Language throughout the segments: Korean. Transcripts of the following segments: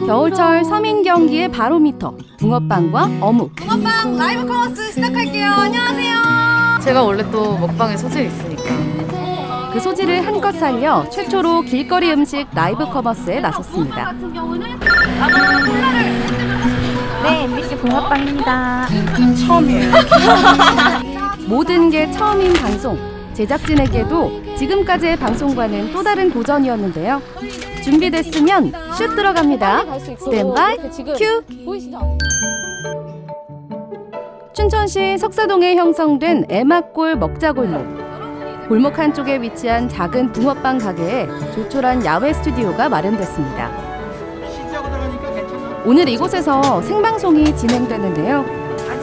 겨울철 서민 경기의 바로미터 붕어빵과 어묵. 붕어빵 라이브 커머스 시작할게요. 안녕하세요. 제가 원래 또 먹방에 소질이 있으니까 그 소질을 한껏 살려 최초로 길거리 음식 라이브 커머스에 나섰습니다. 같은 경우는 아마 콜라를 네, MBC 붕어빵입니다. 처음이에요. 모든 게 처음인 방송. 제작진에게도 지금까지의 방송과는 또 다른 도전이었는데요. 준비됐으면 슛 들어갑니다. 스탠바이 큐! 보이시죠? 춘천시 석사동에 형성된 애막골 먹자골목. 골목 한쪽에 위치한 작은 붕어빵 가게에 조촐한 야외 스튜디오가 마련됐습니다. 오늘 이곳에서 생방송이 진행되는데요.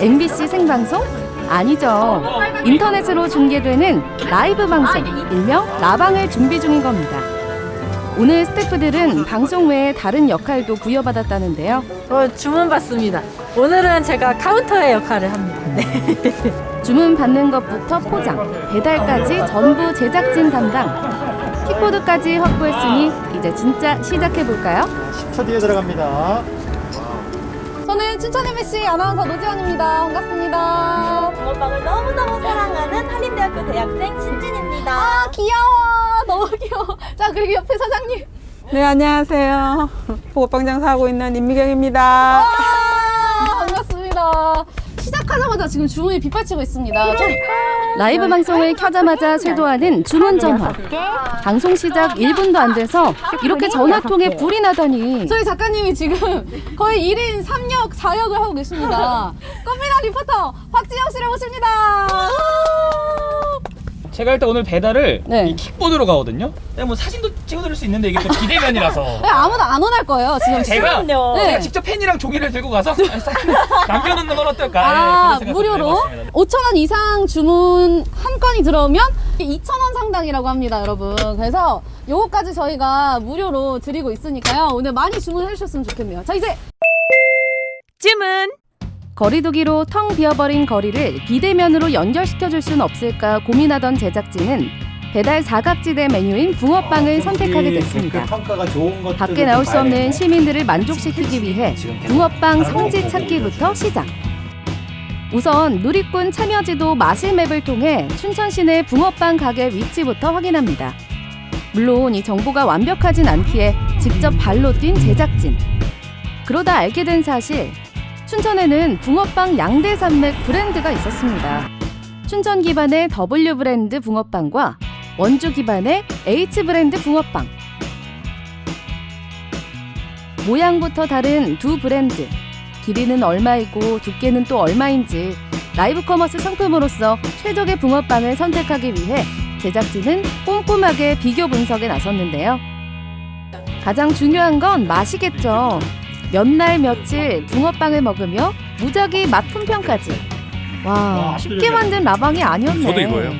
MBC 생방송? 아니죠. 인터넷으로 중계되는 라이브 방송, 일명 라방을 준비 중인 겁니다. 오늘 스태프들은 방송 외에 다른 역할도 부여받았다는데요. 주문 받습니다. 오늘은 제가 카운터의 역할을 합니다. 네. 주문 받는 것부터 포장, 배달까지 전부 제작진 담당. 킥보드까지 확보했으니 이제 진짜 시작해볼까요? 10초 뒤에 들어갑니다. 저는 춘천 MBC 아나운서 노지원입니다. 반갑습니다. 붕어빵을 너무너무 사랑하는 한림대학교 대학생 신진입니다. 아 귀여워. 너무 귀여워. 자 그리고 옆에 사장님. 네, 안녕하세요. 붕어빵 장사하고 있는 임미경입니다. 아 반갑습니다. 시작하자마자 지금 주문이 빗발치고 있습니다. 라이브 방송을 켜자마자 쇄도하는 주문 전화. 방송 시작 1분도 안 돼서 이렇게 전화통에 불이 나다니. 저희 작가님이 지금 거의 1인 3역, 4역을 하고 계십니다. 꽃미남 리포터 박지영 씨를 모십니다. 제가 일단 오늘 배달을 네. 이 킥보드로 가거든요. 뭐 사진도 찍어드릴 수 있는데 이게 또 비대면이라서 네, 아무도 안 원할 거예요 지금. 제가 네. 직접 펜이랑 종이를 들고 가서 남겨놓는 건 어떨까? 아 네, 그런 생각도 무료로? 해봤습니다. 5,000원 이상 주문 한 건이 들어오면 2,000원 상당이라고 합니다 여러분. 그래서 요거까지 저희가 무료로 드리고 있으니까요. 오늘 많이 주문해 주셨으면 좋겠네요. 자 이제 주문! 거리두기로 텅 비어버린 거리를 비대면으로 연결시켜줄 수는 없을까 고민하던 제작진은 배달 사각지대 메뉴인 붕어빵을 선택하게 됐습니다. 평가가 좋은 것들 밖에 나올 수 없는 시민들을 만족시키기 위해 붕어빵 성지 찾기부터 시작. 우선 누리꾼 참여지도 마실맵을 통해 춘천 시내 붕어빵 가게 위치부터 확인합니다. 물론 이 정보가 완벽하진 않기에 직접 발로 뛴 제작진. 그러다 알게 된 사실, 춘천에는 붕어빵 양대 산맥 브랜드가 있었습니다. 춘천 기반의 W 브랜드 붕어빵과 원주 기반의 H 브랜드 붕어빵. 모양부터 다른 두 브랜드. 길이는 얼마이고 두께는 또 얼마인지 라이브 커머스 상품으로서 최적의 붕어빵을 선택하기 위해 제작진은 꼼꼼하게 비교 분석에 나섰는데요. 가장 중요한 건 맛이겠죠. 몇 날 며칠 붕어빵을 먹으며 무작위 맛 품평까지. 와, 쉽게 만든 라방이 아니었네. 저도 이거예요.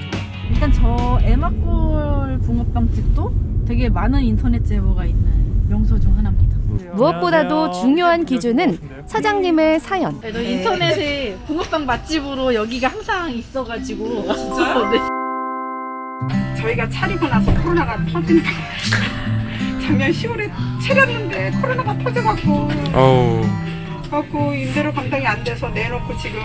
일단 저 애막골 붕어빵집도 되게 많은 인터넷 제보가 있는 명소 중 하나입니다. 무엇보다도 중요한 기준은 사장님의 사연. 네, 저희 인터넷에 붕어빵 맛집으로 여기가 항상 있어가지고. 진짜요? 네. 저희가 차리고 나서 코로나가 터진 작년 10월에 차렸는데 코로나가 터져갖고 임대료 감당이 안 돼서 내놓고 지금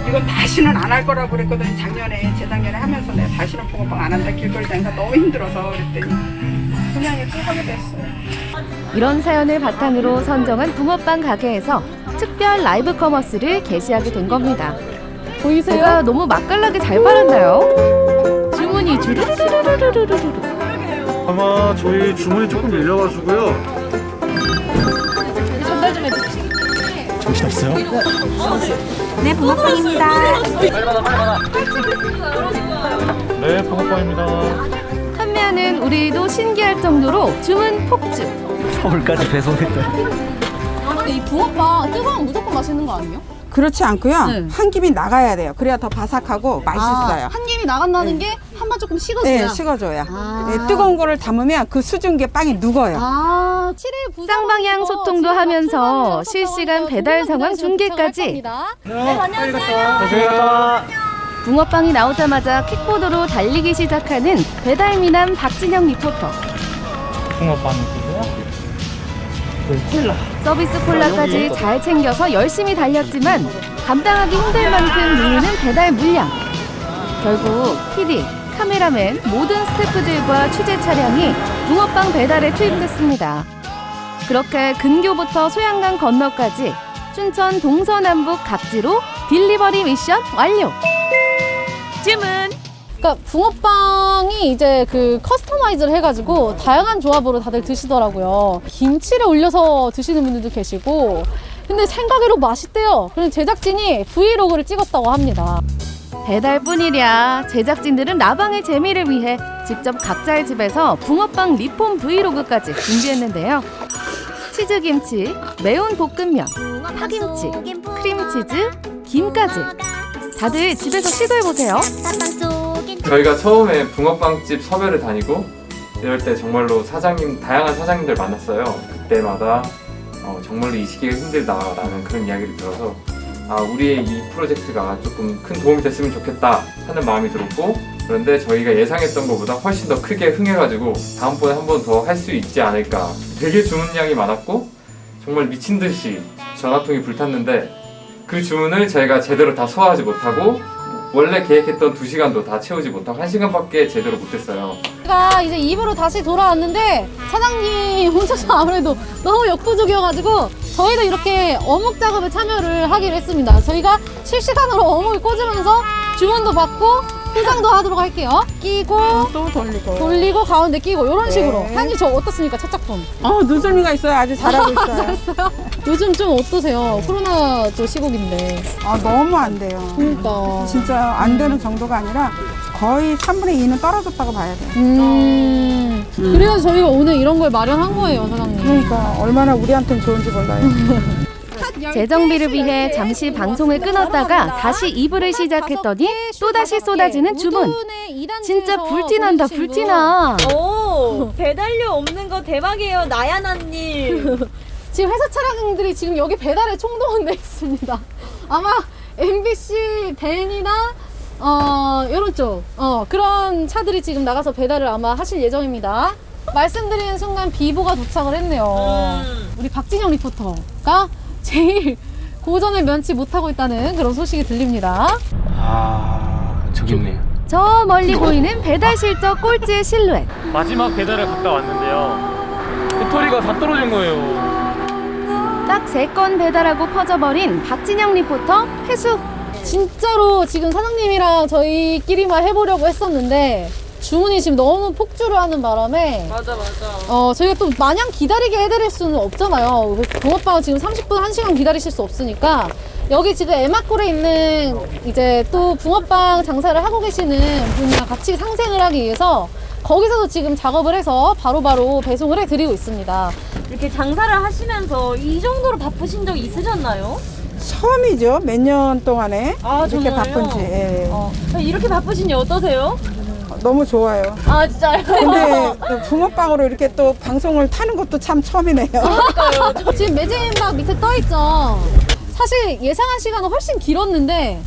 이건 다시는 안 할 거라고 그랬거든요. 재작년에 하면서 내가 다시는 붕어빵 안 한다. 길거리 장사 너무 힘들어서 그랬더니 그냥 이렇게 하게 됐어요. 이런 사연을 바탕으로 선정한 붕어빵 가게에서 특별 라이브 커머스를 개시하게 된 겁니다. 보이세요? 제가 너무 맛깔나게 잘 팔았나요? 주문이 주르르르르르르. 아마 저희 주문이 조금 밀려가지고요. 전달 좀 해주세요. 정신없어요? 네, 붕어빵입니다. 네, 붕어빵입니다. 판매하는 우리도 신기할 정도로 주문 폭주. 서울까지 배송했다. 근데 이 붕어빵 뜨거우면 무조건 맛있는 거 아니에요? 그렇지 않고요. 네. 한 김이 나가야 돼요. 그래야 더 바삭하고 맛있어요. 한 김이 나간다는 게 한 번 조금 식어줘야. 네, 식어줘야. 아. 네, 뜨거운 거를 담으면 그 수증기에 빵이 녹아요. 아, 7일 부산 쌍방향 소통도 하면서 실시간 배달 상황 중계까지. 네, 안녕하세요. 안녕하세요. 붕어빵이 나오자마자 킥보드로 달리기 시작하는 배달 미남 박진영 리포터. 붕어빵이고요. 콜라. 서비스 콜라까지 잘 챙겨서 열심히 달렸지만 감당하기 힘들 만큼 밀리는 배달 물량. 결국 PD, 카메라맨, 모든 스태프들과 취재 차량이 붕어빵 배달에 투입됐습니다. 그렇게 근교부터 소양강 건너까지 춘천 동서남북 각지로 딜리버리 미션 완료! 주문! 그러니까 붕어빵이 이제 그 커스터마이즈를 해가지고 다양한 조합으로 다들 드시더라고요. 김치를 올려서 드시는 분들도 계시고, 근데 생각외로 맛있대요. 그래서 제작진이 브이로그를 찍었다고 합니다. 배달뿐이랴 제작진들은 라방의 재미를 위해 직접 각자의 집에서 붕어빵 리폼 브이로그까지 준비했는데요. 치즈김치, 매운 볶음면, 파김치, 크림치즈, 김까지 다들 집에서 시도해보세요. 저희가 처음에 붕어빵집 섭외를 다니고 이럴 때 정말로 다양한 사장님들 만났어요. 그때마다 정말로 이 시기가 힘들다라는 그런 이야기를 들어서 우리의 이 프로젝트가 조금 큰 도움이 됐으면 좋겠다 하는 마음이 들었고, 그런데 저희가 예상했던 것보다 훨씬 더 크게 흥해가지고 다음번에 한 번 더 할 수 있지 않을까. 되게 주문량이 많았고 정말 미친 듯이 전화통이 불탔는데 그 주문을 저희가 제대로 다 소화하지 못하고 원래 계획했던 2시간도 다 채우지 못하고 1시간밖에 제대로 못했어요. 제가 이제 입으로 다시 돌아왔는데 사장님 혼자서 아무래도 너무 역부족이어가지고 저희도 이렇게 어묵 작업에 참여를 하기로 했습니다. 저희가 실시간으로 어묵을 꽂으면서 주문도 받고 포장도 하도록 할게요. 끼고 또 돌리고 가운데 끼고 이런 식으로. 한이 저 어떻습니까? 첫 작품. 눈썰미가 있어요. 아주 잘하고 있어요. 잘했어요. 요즘 좀 어떠세요? 코로나 또 시국인데. 너무 안 돼요. 그러니까. 진짜 안 되는 정도가 아니라 거의 3분의 2는 떨어졌다고 봐야 돼요. 그래서 저희가 오늘 이런 걸 마련한 거예요, 사장님. 그러니까 얼마나 우리한테는 좋은지 몰라요. 재정비를 위해 잠시 방송을 끊었다가 다시 2부를 시작했더니 또다시 쏟아지는 주문. 진짜 불티난다, 불티나. 오, 배달료 없는 거 대박이에요, 나야나님. 지금 회사 차량들이 지금 여기 배달에 총동원돼 있습니다. 아마 MBC 벤이나 이런 쪽 그런 차들이 지금 나가서 배달을 아마 하실 예정입니다. 말씀드리는 순간 비보가 도착을 했네요. 우리 박진영 리포터가 제일 고전을 면치 못하고 있다는 그런 소식이 들립니다. 저기 있네요. 저 멀리 보이는 배달 실적 꼴찌의 실루엣. 마지막 배달에 갔다 왔는데요. 배터리가 다 떨어진 거예요. 딱 3건 배달하고 퍼져버린 박진영 리포터 회수. 진짜로 지금 사장님이랑 저희끼리만 해보려고 했었는데 주문이 지금 너무 폭주를 하는 바람에 맞아. 저희가 또 마냥 기다리게 해드릴 수는 없잖아요. 붕어빵은 지금 30분, 1시간 기다리실 수 없으니까 여기 지금 에마콜에 있는 이제 또 붕어빵 장사를 하고 계시는 분이랑 같이 상생을 하기 위해서 거기서도 지금 작업을 해서 바로바로 배송을 해드리고 있습니다. 이렇게 장사를 하시면서 이 정도로 바쁘신 적 있으셨나요? 처음이죠. 몇 년 동안에 이렇게 정말요? 바쁜지. 예. 이렇게 바쁘신지 어떠세요? 너무 좋아요. 진짜요? 근데 붕어빵으로 이렇게 또 방송을 타는 것도 참 처음이네요. 지금 매진박 밑에 떠있죠. 사실 예상한 시간은 훨씬 길었는데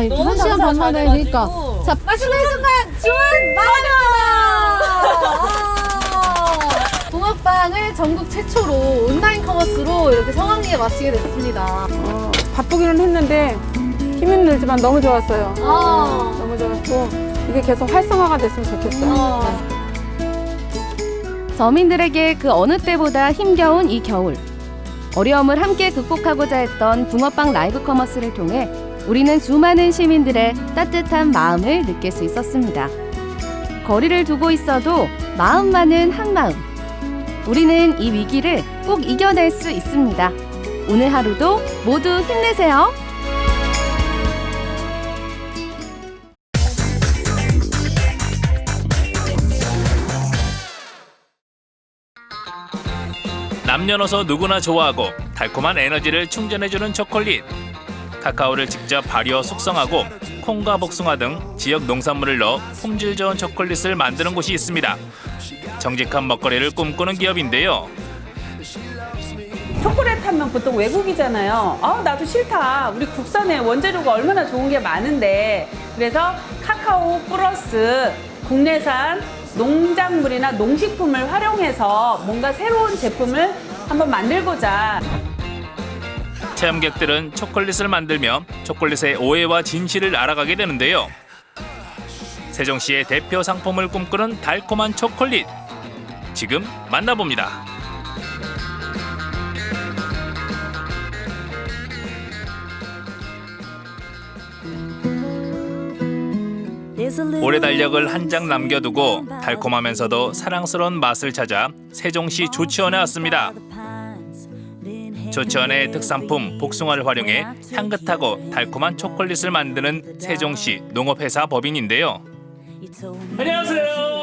이렇게 너무 1시간 장사가 반 만에 잘 돼가지고. 되니까 자, 마시는 순간 주문 나갑니다. 붕어빵을 전국 최초로 온라인 커머스로 이렇게 성황리에 마치게 됐습니다. 바쁘기는 했는데 힘은 들지만 너무 좋았어요. 너무 좋았고 이게 계속 활성화가 됐으면 좋겠어요. 서민들에게 그 어느 때보다 힘겨운 이 겨울. 어려움을 함께 극복하고자 했던 붕어빵 라이브 커머스를 통해 우리는 수많은 시민들의 따뜻한 마음을 느낄 수 있었습니다. 거리를 두고 있어도 마음만은 한마음. 우리는 이 위기를 꼭 이겨낼 수 있습니다. 오늘 하루도 모두 힘내세요. 남녀노소 누구나 좋아하고 달콤한 에너지를 충전해주는 초콜릿. 카카오를 직접 발효 숙성하고 콩과 복숭아 등 지역 농산물을 넣어 품질 좋은 초콜릿을 만드는 곳이 있습니다. 정직한 먹거리를 꿈꾸는 기업인데요. 초콜릿 하면 보통 외국이잖아요. 나도 싫다. 우리 국산의 원재료가 얼마나 좋은 게 많은데 그래서 카카오 플러스 국내산 농작물이나 농식품을 활용해서 뭔가 새로운 제품을 한번 만들고자. 체험객들은 초콜릿을 만들며 초콜릿의 오해와 진실을 알아가게 되는데요. 세종시의 대표 상품을 꿈꾸는 달콤한 초콜릿. 지금 만나봅니다. 올해 달력을 한 장 남겨두고 달콤하면서도 사랑스러운 맛을 찾아 세종시 조치원에 왔습니다. 조치원의 특산품 복숭아를 활용해 향긋하고 달콤한 초콜릿을 만드는 세종시 농업회사 법인인데요. 안녕하세요.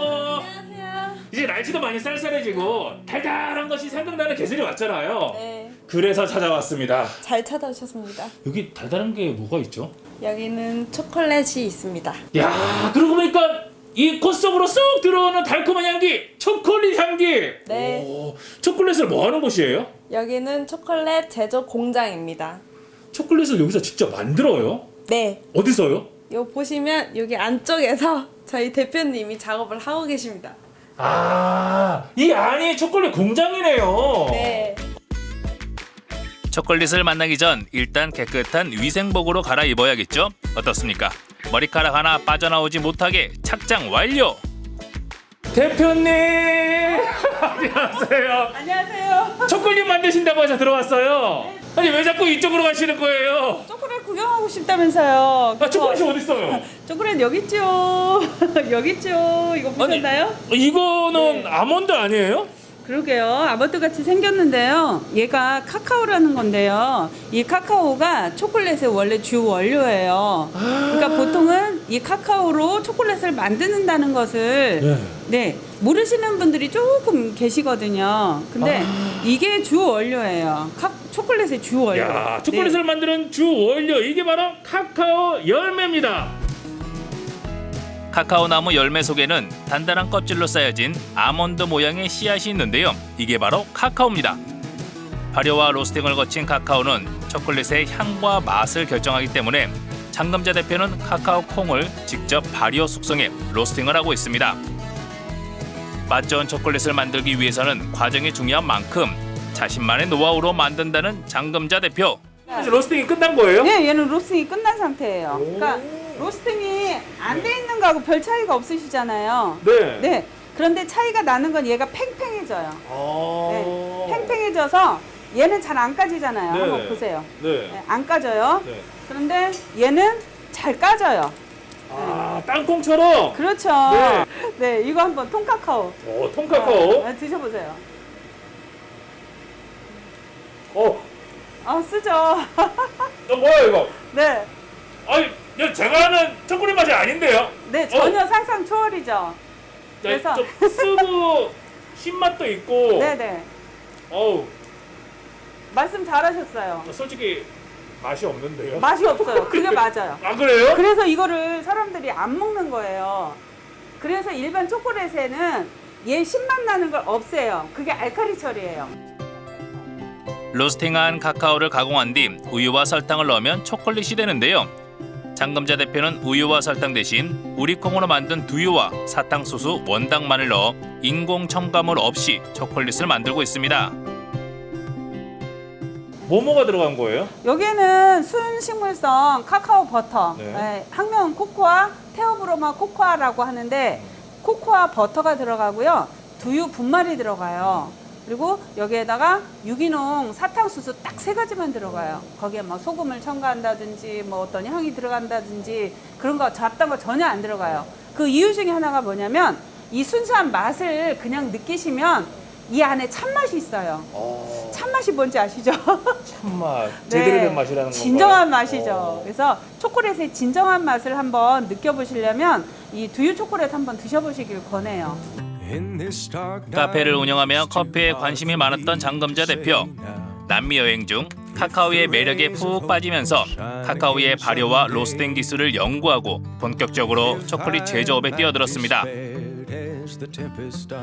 이제 날씨도 많이 쌀쌀해지고 달달한 것이 생각나는 계절이 왔잖아요. 네. 그래서 찾아왔습니다. 잘 찾아오셨습니다. 여기 달달한 게 뭐가 있죠? 여기는 초콜릿이 있습니다. 야, 그러고 보니까 이 콧 속으로 쏙 들어오는 달콤한 향기, 초콜릿 향기. 네. 오, 초콜릿을 뭐 하는 곳이에요? 여기는 초콜릿 제조 공장입니다. 초콜릿을 여기서 직접 만들어요? 네. 어디서요? 요 보시면 여기 안쪽에서 저희 대표님이 작업을 하고 계십니다. 아, 이 안이 초콜릿 공장이네요. 네. 초콜릿을 만나기 전 일단 깨끗한 위생복으로 갈아입어야겠죠? 어떻습니까? 머리카락 하나 빠져나오지 못하게 착장 완료! 대표님! 안녕하세요. 안녕하세요. 초콜릿 만드신다고 해서 들어왔어요. 아니 왜 자꾸 이쪽으로 가시는 거예요? 초콜릿 구경하고 싶다면서요. 아, 초콜릿이 어디 있어요? 초콜릿 여기 있죠. 여기 있죠. 이거 보셨나요? 이거는 네. 아몬드 아니에요? 그러게요. 아몬드 같이 생겼는데요. 얘가 카카오라는 건데요. 이 카카오가 초콜릿의 원래 주 원료예요. 그러니까 보통은 이 카카오로 초콜릿을 만드는다는 것을 네, 모르시는 분들이 조금 계시거든요. 근데 이게 주 원료예요. 초콜릿의 주 원료. 야, 초콜릿을 만드는 주 원료, 이게 바로 카카오 열매입니다. 카카오 나무 열매 속에는 단단한 껍질로 쌓여진 아몬드 모양의 씨앗이 있는데요. 이게 바로 카카오입니다. 발효와 로스팅을 거친 카카오는 초콜릿의 향과 맛을 결정하기 때문에 장금자 대표는 카카오 콩을 직접 발효 숙성해 로스팅을 하고 있습니다. 맛 좋은 초콜릿을 만들기 위해서는 과정이 중요한 만큼 자신만의 노하우로 만든다는 장금자 대표. 이제 로스팅이 끝난 거예요? 네, 얘는 로스팅이 끝난 상태예요. 그러니까 로스팅이 안 돼 있는 거하고 별 차이가 없으시잖아요. 네. 네. 그런데 차이가 나는 건 얘가 팽팽해져요. 네. 팽팽해져서 얘는 잘 안 까지잖아요. 네. 한번 보세요. 네. 네, 안 까져요. 네. 그런데 얘는 잘 까져요. 아, 땅콩처럼? 그렇죠. 네. 네, 이거 한번 통카카오. 오, 통카카오? 드셔보세요. 쓰죠. 뭐야 이거? 네. 아니, 이거 제가 하는 초콜릿 맛이 아닌데요? 네, 전혀 상상 초월이죠. 그래서 좀 쓰고 신맛도 있고. 네네. 어우, 말씀 잘하셨어요. 솔직히 맛이 없는데요? 맛이 없어요. 그게 맞아요. 아, 그래요? 그래서 이거를 사람들이 안 먹는 거예요. 그래서 일반 초콜릿에는 얘 신맛 나는 걸 없애요. 그게 알칼리 처리예요. 로스팅한 카카오를 가공한 뒤 우유와 설탕을 넣으면 초콜릿이 되는데요. 장금자 대표는 우유와 설탕 대신 우리콩으로 만든 두유와 사탕수수, 원당만을 넣어 인공 첨가물 없이 초콜릿을 만들고 있습니다. 뭐가 들어간 거예요? 여기에는 순식물성 카카오 버터, 네. 네, 학명 코코아, 테오브로마 코코아라고 하는데 코코아 버터가 들어가고요. 두유 분말이 들어가요. 그리고 여기에다가 유기농 사탕수수 딱 3가지만 들어가요. 거기에 뭐 소금을 첨가한다든지 뭐 어떤 향이 들어간다든지 그런 거 잡다한 거 전혀 안 들어가요. 그 이유 중에 하나가 뭐냐면 이 순수한 맛을 그냥 느끼시면 이 안에 찬맛이 있어요. 찬맛이 뭔지 아시죠? 참맛, 제대로 된 맛이라는 건가요? 진정한 맛이죠. 그래서 초콜릿의 진정한 맛을 한번 느껴보시려면 이 두유 초콜릿 한번 드셔보시길 권해요. 카페를 운영하며 커피에 관심이 많았던 장금자 대표. 남미 여행 중 카카오의 매력에 푹 빠지면서 카카오의 발효와 로스팅 기술을 연구하고 본격적으로 초콜릿 제조업에 뛰어들었습니다.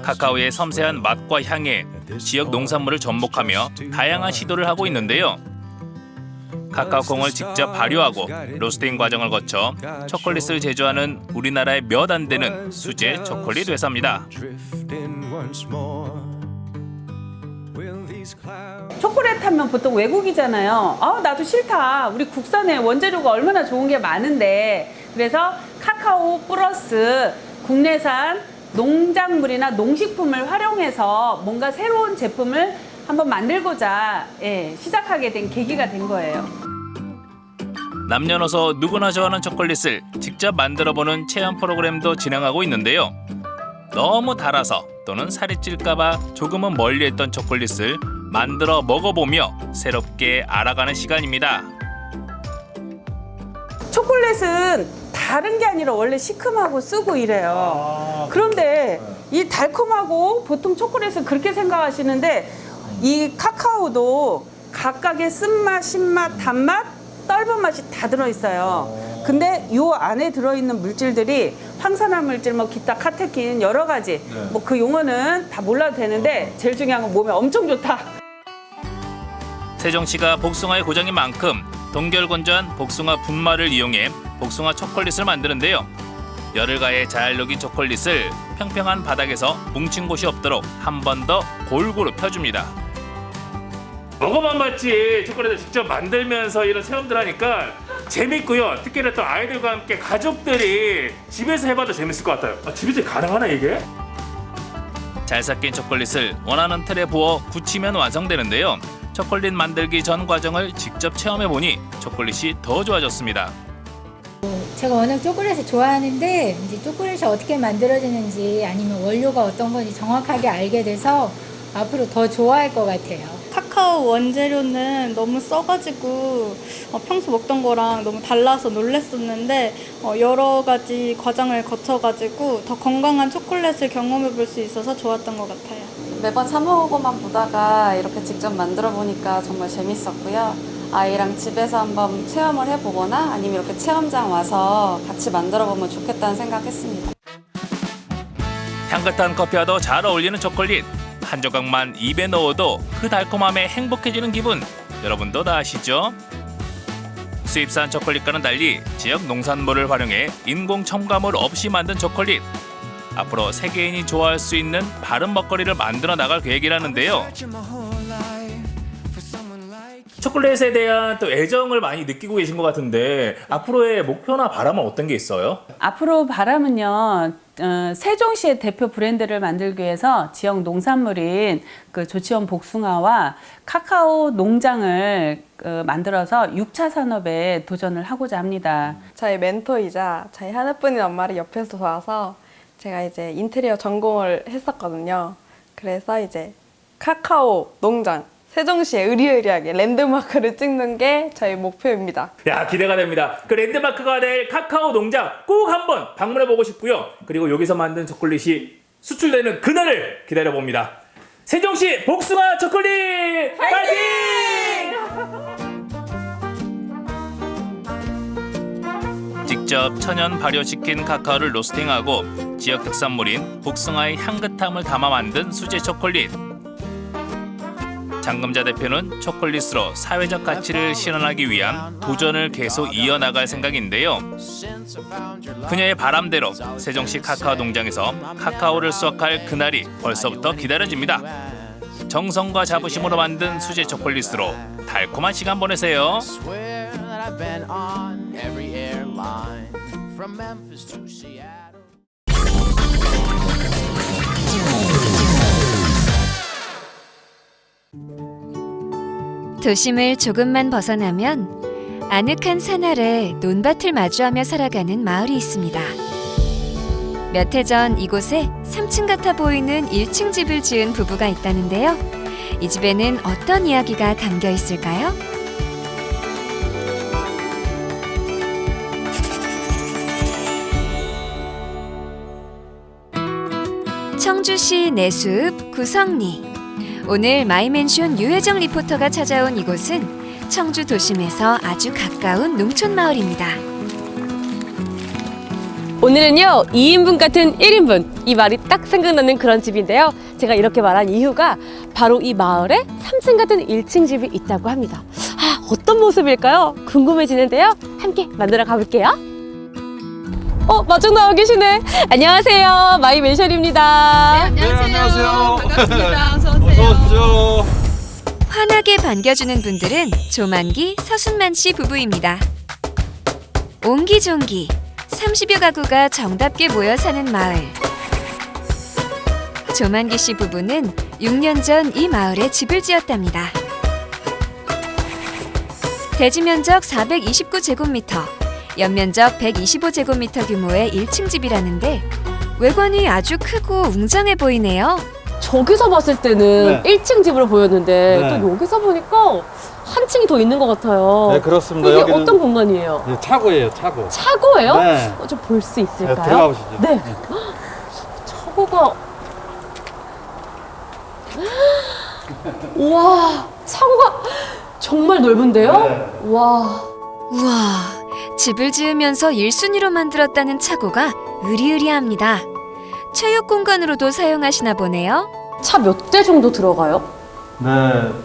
카카오의 섬세한 맛과 향에 지역 농산물을 접목하며 다양한 시도를 하고 있는데요. 카카오콩을 직접 발효하고 로스팅 과정을 거쳐 초콜릿을 제조하는 우리나라의 몇 안 되는 수제 초콜릿 회사입니다. 초콜릿 하면 보통 외국이잖아요. 나도 싫다. 우리 국산의 원재료가 얼마나 좋은 게 많은데. 그래서 카카오 플러스 국내산 농작물이나 농식품을 활용해서 뭔가 새로운 제품을 한번 만들고자 시작하게 된 계기가 된 거예요. 남녀노소 누구나 좋아하는 초콜릿을 직접 만들어보는 체험 프로그램도 진행하고 있는데요. 너무 달아서 또는 살이 찔까봐 조금은 멀리했던 초콜릿을 만들어 먹어보며 새롭게 알아가는 시간입니다. 초콜릿은 다른 게 아니라 원래 시큼하고 쓰고 이래요. 그런데 이 달콤하고 보통 초콜릿은 그렇게 생각하시는데 이 카카오도 각각의 쓴맛, 신맛, 단맛, 떫은 맛이 다 들어있어요. 근데 이 안에 들어있는 물질들이 황산화 물질, 뭐 기타 카테킨 여러 가지 뭐 그 용어는 다 몰라도 되는데 제일 중요한 건 몸에 엄청 좋다. 세종시가 복숭아의 고장인 만큼 동결건조한 복숭아 분말을 이용해 복숭아 초콜릿을 만드는데요. 열을 가해 잘 녹인 초콜릿을 평평한 바닥에서 뭉친 곳이 없도록 한 번 더 골고루 펴줍니다. 먹어만 봤지 초콜릿을 직접 만들면서 이런 체험들 하니까 재밌고요. 특히나 또 아이들과 함께 가족들이 집에서 해봐도 재밌을 것 같아요. 집에서 가능하나 이게? 잘 삭힌 초콜릿을 원하는 틀에 부어 굳히면 완성되는데요. 초콜릿 만들기 전 과정을 직접 체험해보니 초콜릿이 더 좋아졌습니다. 제가 워낙 초콜릿을 좋아하는데 이제 초콜릿이 어떻게 만들어지는지 아니면 원료가 어떤 건지 정확하게 알게 돼서 앞으로 더 좋아할 것 같아요. 카카오 원재료는 너무 써가지고 평소 먹던 거랑 너무 달라서 놀랬었는데 여러 가지 과정을 거쳐가지고 더 건강한 초콜릿을 경험해 볼 수 있어서 좋았던 것 같아요. 매번 사 먹어만 보다가 이렇게 직접 만들어 보니까 정말 재밌었고요. 아이랑 집에서 한번 체험을 해보거나 아니면 이렇게 체험장 와서 같이 만들어 보면 좋겠다는 생각했습니다. 향긋한 커피와도 잘 어울리는 초콜릿. 한 조각만 입에 넣어도 그 달콤함에 행복해지는 기분. 여러분도 다 아시죠? 수입산 초콜릿과는 달리 지역 농산물을 활용해 인공 첨가물 없이 만든 초콜릿. 앞으로 세계인이 좋아할 수 있는 바른 먹거리를 만들어 나갈 계획이라는데요. 초콜릿에 대한 또 애정을 많이 느끼고 계신 것 같은데 앞으로의 목표나 바람은 어떤 게 있어요? 앞으로 바람은요. 세종시의 대표 브랜드를 만들기 위해서 지역 농산물인 그 조치원 복숭아와 카카오 농장을 만들어서 6차 산업에 도전을 하고자 합니다. 저희 멘토이자 저희 하나뿐인 엄마를 옆에서 도와서 제가 이제 인테리어 전공을 했었거든요. 그래서 이제 카카오 농장 세종시에 의리의리하게 랜드마크를 찍는 게 저희 목표입니다. 야, 기대가 됩니다. 그 랜드마크가 될 카카오 농장 꼭 한번 방문해보고 싶고요. 그리고 여기서 만든 초콜릿이 수출되는 그날을 기다려봅니다. 세종시 복숭아 초콜릿 파이팅! 직접 천연 발효시킨 카카오를 로스팅하고 지역 특산물인 복숭아의 향긋함을 담아 만든 수제 초콜릿. 장금자 대표는 초콜릿으로 사회적 가치를 실현하기 위한 도전을 계속 이어나갈 생각인데요. 그녀의 바람대로 세종시 카카오 농장에서 카카오를 수확할 그날이 벌써부터 기다려집니다. 정성과 자부심으로 만든 수제 초콜릿으로 달콤한 시간 보내세요. 도심을 조금만 벗어나면 아늑한 산 아래 논밭을 마주하며 살아가는 마을이 있습니다. 몇 해 전 이곳에 3층 같아 보이는 1층 집을 지은 부부가 있다는데요. 이 집에는 어떤 이야기가 담겨 있을까요? 청주시 내수읍 구성리. 오늘 마이맨션 유혜정 리포터가 찾아온 이곳은 청주 도심에서 아주 가까운 농촌 마을입니다. 오늘은요 2인분 같은 1인분 이 말이 딱 생각나는 그런 집인데요. 제가 이렇게 말한 이유가 바로 이 마을에 3층 같은 1층 집이 있다고 합니다. 어떤 모습일까요? 궁금해지는데요. 함께 만들어 가볼게요. 마중 나와 계시네. 안녕하세요. 마이맨션입니다. 네, 안녕하세요. 반갑습니다. 어서 오십시오. 환하게 반겨주는 분들은 조만기, 서순만 씨 부부입니다. 옹기종기 30여 가구가 정답게 모여 사는 마을. 조만기 씨 부부는 6년 전 이 마을에 집을 지었답니다. 대지 면적 429제곱미터, 연면적 125제곱미터 규모의 1층 집이라는데 외관이 아주 크고 웅장해 보이네요. 저기서 봤을 때는 네. 1층 집으로 보였는데 네. 또 여기서 보니까 한 층이 더 있는 것 같아요. 네, 그렇습니다. 이게 여기는- 어떤 공간이에요? 예, 차고예요, 차고. 차고예요? 네. 좀 볼 수 있을까요? 네, 들어가 보시죠. 네. 차고가 우와, 차고가 정말 넓은데요? 네. 와. 우와, 집을 지으면서 1순위로 만들었다는 차고가 으리으리합니다. 체육 공간으로도 사용하시나 보네요. 차 몇 대 정도 들어가요? 네,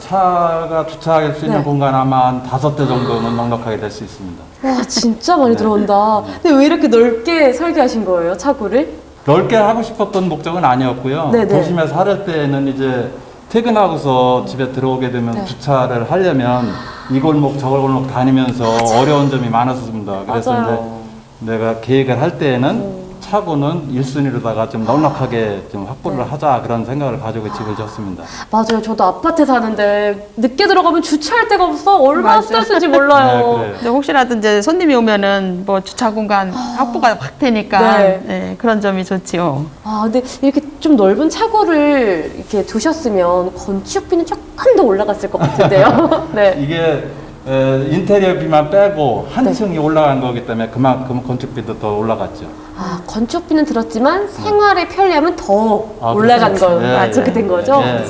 차가 주차할 수 있는 네. 공간 아마 한 5대 정도는 넉넉하게 될 수 있습니다. 와, 진짜 많이 들어온다. 근데 왜 이렇게 넓게 설계하신 거예요, 차고를? 넓게 하고 싶었던 목적은 아니었고요. 네네. 도심에 살 때는 이제 퇴근하고서 집에 들어오게 되면 네. 주차를 하려면 이 골목 저 골목 다니면서 어려운 점이 많았습니다. 그래서 맞아요. 이제 내가 계획을 할 때에는 차고는 1순위로다가 좀 넉넉하게 좀 확보를 하자 그런 생각을 가지고 집을 지었습니다. 맞아요. 저도 아파트 사는데 늦게 들어가면 주차할 데가 없어. 얼마나 맞아요. 스트레스인지 몰라요. 네, 그래요. 근데 혹시라도 이제 손님이 오면은 뭐 주차 공간 확보가 확 되니까 네. 네, 그런 점이 좋지요. 아, 근데 이렇게 좀 넓은 차고를 이렇게 두셨으면 건축비는 조금 더 올라갔을 것 같은데요. 네. 이게 인테리어비만 빼고 한 네. 층이 올라간 거기 때문에 그만큼 건축비도 더 올라갔죠. 아, 건축비는 들었지만 생활의 편리함은 더 아, 올라간 그렇죠. 거. 예, 아, 그렇게 된 거죠? 예.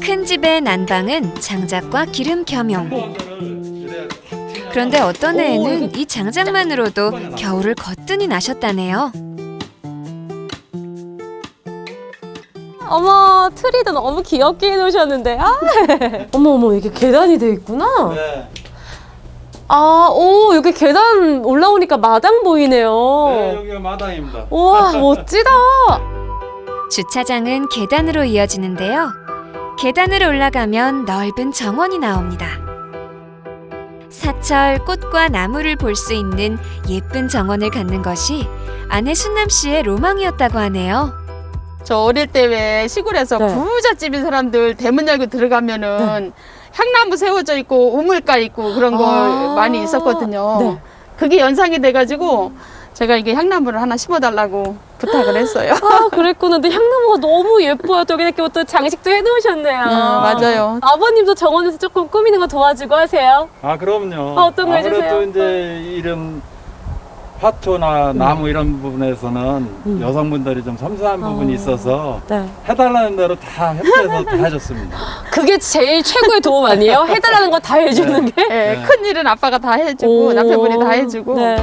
큰 집의 난방은 장작과 기름 겸용. 그런데 어떤 애에는 이 장작만으로도 겨울을 거뜬히 나셨다네요. 어머, 트리도 너무 귀엽게 해놓으셨는데. 아. 어머, 이게 계단이 돼 있구나. 네. 아, 오, 여기 계단 올라오니까 마당 보이네요. 네, 여기가 마당입니다. 우와, 멋지다. 주차장은 계단으로 이어지는데요. 계단을 올라가면 넓은 정원이 나옵니다. 사철, 꽃과 나무를 볼 수 있는 예쁜 정원을 갖는 것이 아내 순남 씨의 로망이었다고 하네요. 저 어릴 때 왜 시골에서 네. 부잣집인 사람들 대문 열고 들어가면은 향나무 세워져 있고 우물가 있고 그런 거 아. 많이 있었거든요. 네. 그게 연상이 돼가지고 제가 이게 향나무를 하나 심어달라고 부탁을 했어요. 아, 그랬구나. 근데 향나무가 너무 예뻐요. 또 이렇게 또 장식도 해놓으셨네요. 맞아요. 아버님도 정원에서 조금 꾸미는 거 도와주고 하세요? 아, 그럼요. 아, 어떤 거 해주세요? 아무래도 이제 이런 화초나 나무 이런 부분에서는 여성분들이 좀 섬세한 부분이 있어서 네. 해달라는 대로 다 협조해서 다 해줬습니다. 그게 제일 최고의 도움 아니에요? 해달라는 거 다 해주는 게? 네, 큰 일은 아빠가 다 해주고 오. 남편분이 다 해주고. 네.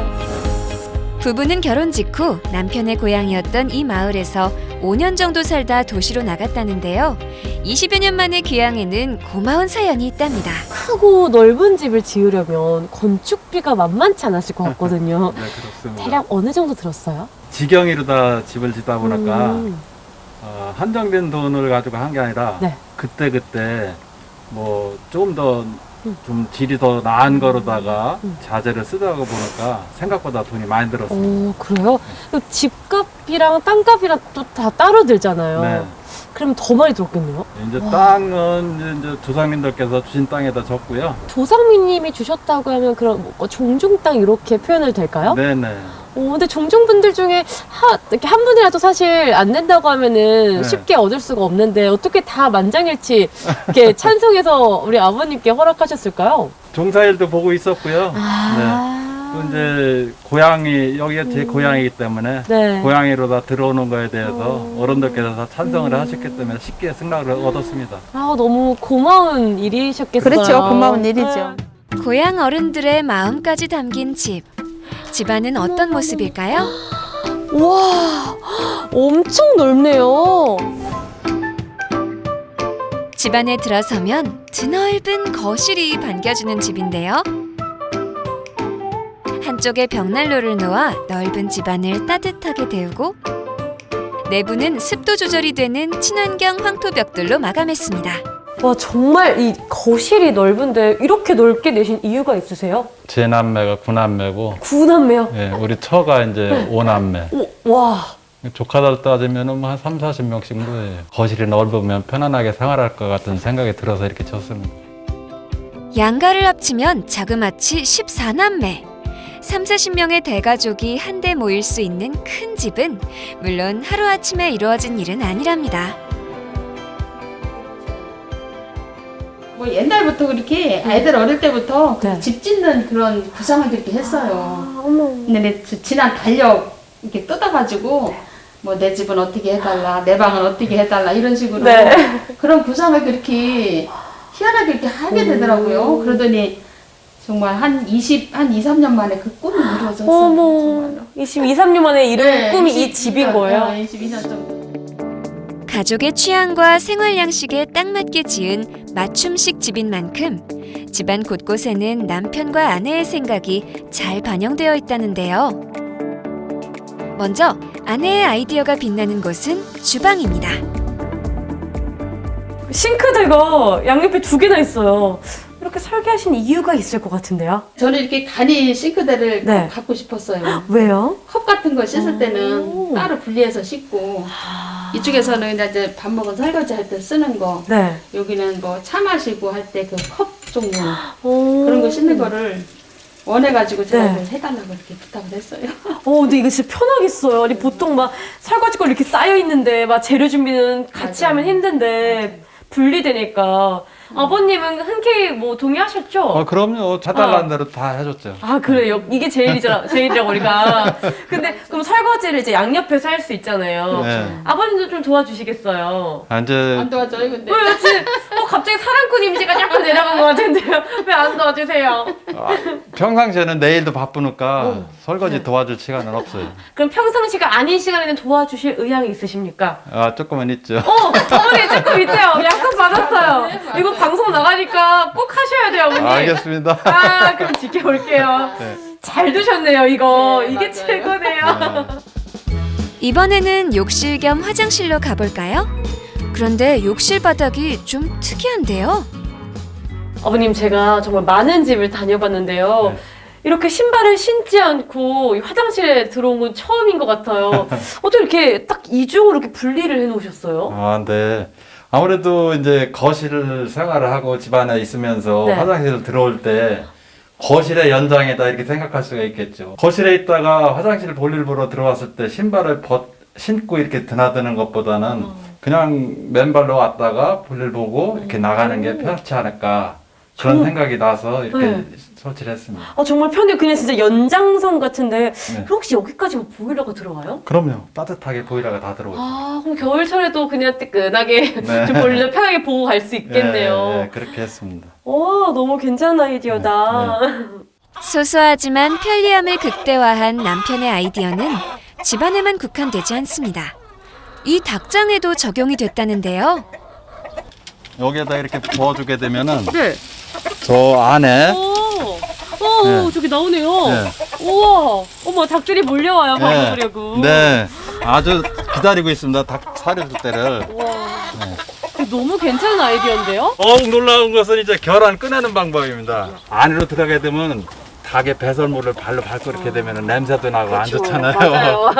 부부는 결혼 직후 남편의 고향이었던 이 마을에서 5년 정도 살다 도시로 나갔다는데요. 20여 년 만에 귀향에는 고마운 사연이 있답니다. 크고 넓은 집을 지으려면 건축비가 만만치 않았을 것 같거든요. 네, 그렇습니다. 대략 어느 정도 들었어요? 지경이로다 집을 짓다 보니까 음. 한정된 돈을 가지고 한 게 아니라 네. 그때 뭐 좀 더 좀 질이 더 나은 거로다가 자재를 쓰다가 보니까 생각보다 돈이 많이 들었어요. 오, 그래요? 그럼 집값이랑 땅값이랑 또 다 따로 들잖아요. 네. 그럼 더 많이 들었겠네요? 이제 땅은 이제 조상님들께서 주신 땅에다 졌고요. 조상민님이 주셨다고 하면 그럼 뭐 종종 땅 이렇게 표현해도 될까요? 네네. 근데 종종분들 중에 이렇게 한 분이라도 사실 안 된다고 하면은 네. 쉽게 얻을 수가 없는데 어떻게 다 만장일치 이렇게 찬송해서 우리 아버님께 허락하셨을까요? 종사일도 보고 있었고요. 아. 네. 또 이제 고향이 여기가 제 고향이기 때문에 네. 고향으로 들어오는 거에 대해서 어른들께서 다 찬성을 하셨기 때문에 쉽게 승낙을 얻었습니다. 아, 너무 고마운 일이셨겠어요. 그렇죠. 고마운 일이죠. 고향 어른들의 마음까지 담긴 집. 집안은 어떤 모습일까요? 와, 엄청 넓네요. 집안에 들어서면 드넓은 거실이 반겨주는 집인데요. 한쪽에 벽난로를 놓아 넓은 집안을 따뜻하게 데우고 내부는 습도 조절이 되는 친환경 황토벽돌로 마감했습니다. 와, 정말 이 거실이 넓은데 이렇게 넓게 내신 이유가 있으세요? 제 남매가 9남매고 9남매요? 예, 우리 처가 이제 5남매. 와. 조카들 따지면 한 3, 40명씩 모여요. 거실이 넓으면 편안하게 생활할 것 같은 생각이 들어서 이렇게 졌습니다. 양가를 합치면 자그마치 14남매. 3, 40명의 대가족이 한데 모일 수 있는 큰 집은 물론 하루아침에 이루어진 일은 아니랍니다. 뭐 옛날부터 그렇게 아이들 어릴 때부터 집 짓는 그런 구상을 그렇게 했어요. 근데 내 지난 달력 이렇게 뜯어가지고 뭐 내 집은 어떻게 해달라, 내 방은 어떻게 해달라 이런 식으로 그런 구상을 그렇게 희한하게 이렇게 하게 되더라고요. 그러더니 정말 한 2, 3년 만에 그 꿈이 이루어졌어요. 어머, 22, 3년 만에 이룬 꿈이 이 집인 거예요? 22년 정도. 가족의 취향과 생활 양식에 딱 맞게 지은 맞춤식 집인 만큼 집안 곳곳에는 남편과 아내의 생각이 잘 반영되어 있다는데요. 먼저 아내의 아이디어가 빛나는 곳은 주방입니다. 싱크대가 양옆에 2개나 있어요. 이렇게 설계하신 이유가 있을 것 같은데요? 저는 이렇게 간이 싱크대를 꼭 갖고 싶었어요. 왜요? 컵 같은 거 씻을 때는 따로 분리해서 씻고 이쪽에서는 이제 밥 먹은 설거지 할 때 쓰는 거 여기는 뭐 차 마시고 할 때 그 컵 종류 그런 거 씻는 거를 원해가지고 제가 좀 해달라고 이렇게 부탁을 했어요. 근데 이거 진짜 편하겠어요. 아니, 보통 막 설거지 걸 이렇게 쌓여있는데 막 재료 준비는 같이 하면 힘든데 분리되니까. 아버님은 흔쾌히 뭐 동의하셨죠? 그럼요. 해달라는 대로 다 해줬죠. 아, 그래요? 이게 제일이라고 우리가. 근데 그럼 설거지를 이제 양옆에서 할 수 있잖아요. 네. 아버님도 좀 도와주시겠어요? 이제 안 도와줘요, 근데. 왜 지금 갑자기 사랑꾼 이미지가 약간 내려간 것 같은데요? 왜 안 도와주세요? 평상시에는 내일도 바쁘니까 설거지 도와줄 시간은 없어요. 그럼 평상시가 아닌 시간에는 도와주실 의향이 있으십니까? 조금은 있죠. 어머니 조금 있대요. 약속 받았어요. 이거 방송 나가니까 꼭 하셔야 돼요, 어머니. 알겠습니다. 그럼 지켜볼게요. 잘 두셨네요, 이거. 이게 최고네요. 이번에는 욕실 겸 화장실로 가볼까요? 그런데 욕실 바닥이 좀 특이한데요. 아버님, 제가 정말 많은 집을 다녀봤는데요. 이렇게 신발을 신지 않고 화장실에 들어온 건 처음인 것 같아요. 어떻게 이렇게 딱 이중으로 이렇게 분리를 해놓으셨어요? 네. 아무래도 이제 거실 생활을 하고 집안에 있으면서 화장실 들어올 때 거실의 연장이다 이렇게 생각할 수가 있겠죠. 거실에 있다가 화장실 볼일 보러 들어왔을 때 신발을 신고 이렇게 드나드는 것보다는 그냥 맨발로 왔다가 볼일 보고 이렇게 나가는 게 편하지 않을까 그런 생각이 나서 이렇게 설치를 했습니다. 정말 편해요. 그냥 진짜 연장선 같은데 그럼 혹시 여기까지 뭐 보일러가 들어가요? 그럼요. 따뜻하게 보일러가 다 들어오죠. 그럼 겨울철에도 그냥 뜨끈하게 좀 볼일러 편하게 보고 갈 수 있겠네요. 네, 그렇게 했습니다. 너무 괜찮은 아이디어다. 소소하지만 편리함을 극대화한 남편의 아이디어는 집안에만 국한되지 않습니다. 이 닭장에도 적용이 됐다는데요. 여기에다 이렇게 부어주게 되면은 저 안에 저기 나오네요. 네. 우와, 어머, 닭들이 몰려와요, 밥 먹으려고. 네, 아주 기다리고 있습니다. 닭 사료줄 때를. 너무 괜찮은 아이디어인데요? 놀라운 것은 이제 결안 꺼내는 방법입니다. 안으로 들어가게 되면 닭의 배설물을 발로 밟고 이렇게 되면 냄새도 나고 안 좋잖아요. 맞아요.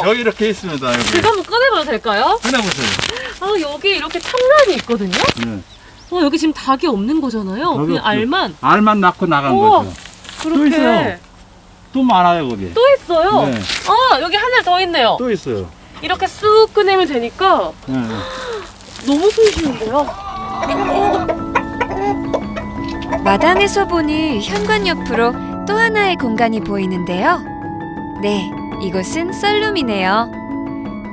여기 이렇게 있습니다. 여기. 제가 한번 꺼내봐도 될까요? 꺼내보세요. 여기 이렇게 창란이 있거든요? 여기 지금 닭이 없는 거잖아요. 그냥 알만. 알만 낳고 나간 거죠. 그렇게. 또 있어요. 또 많아요, 거기. 또 있어요? 네. 여기 하나 더 있네요. 또 있어요. 이렇게 쑥 꺼내면 되니까 너무 손쉬운데요? 마당에서 보니 현관 옆으로 또 하나의 공간이 보이는데요. 네, 이곳은 썰룸이네요.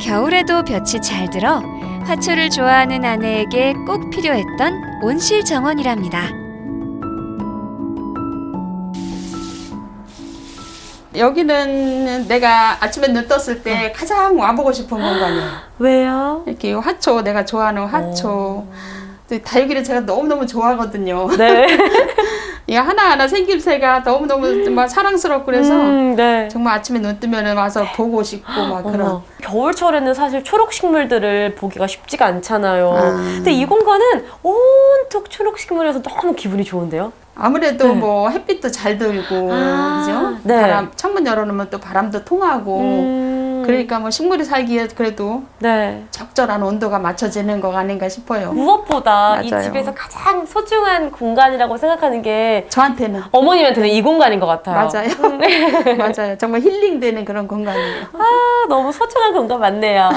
겨울에도 볕이 잘 들어 화초를 좋아하는 아내에게 꼭 필요했던 온실 정원이랍니다. 여기는 내가 아침에 눈 떴을 때 가장 와보고 싶은 공간이에요. 왜요? 이렇게 화초, 내가 좋아하는 화초. 또 다육이를 제가 너무너무 좋아하거든요. 네. 이 하나하나 생김새가 너무너무 정말 사랑스럽고 그래서 정말 아침에 눈 뜨면 와서 보고 싶고 막 그런. 겨울철에는 사실 초록 식물들을 보기가 쉽지가 않잖아요. 근데 이 공간은 온통 초록 식물이어서 너무 기분이 좋은데요? 아무래도 뭐 햇빛도 잘 들고 그죠? 네. 바람 창문 열어놓으면 또 바람도 통하고 그러니까 뭐 식물이 살기에 그래도 적절한 온도가 맞춰지는 거 아닌가 싶어요. 무엇보다 이 맞아요. 집에서 가장 소중한 공간이라고 생각하는 게 저한테는 어머님한테는 이 공간인 것 같아요. 맞아요. 맞아요. 정말 힐링되는 그런 공간이에요. 아, 너무 소중한 공간 맞네요.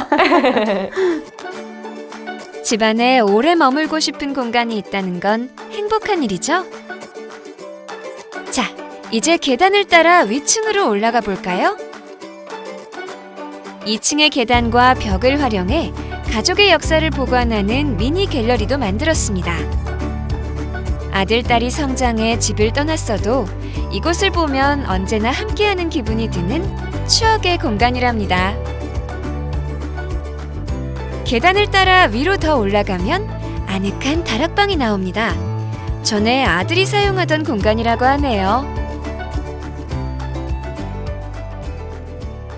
집안에 오래 머물고 싶은 공간이 있다는 건 행복한 일이죠. 자, 이제 계단을 따라 위층으로 올라가 볼까요? 2층의 계단과 벽을 활용해 가족의 역사를 보관하는 미니 갤러리도 만들었습니다. 아들, 딸이 성장해 집을 떠났어도 이곳을 보면 언제나 함께하는 기분이 드는 추억의 공간이랍니다. 계단을 따라 위로 더 올라가면 아늑한 다락방이 나옵니다. 전에 아들이 사용하던 공간이라고 하네요.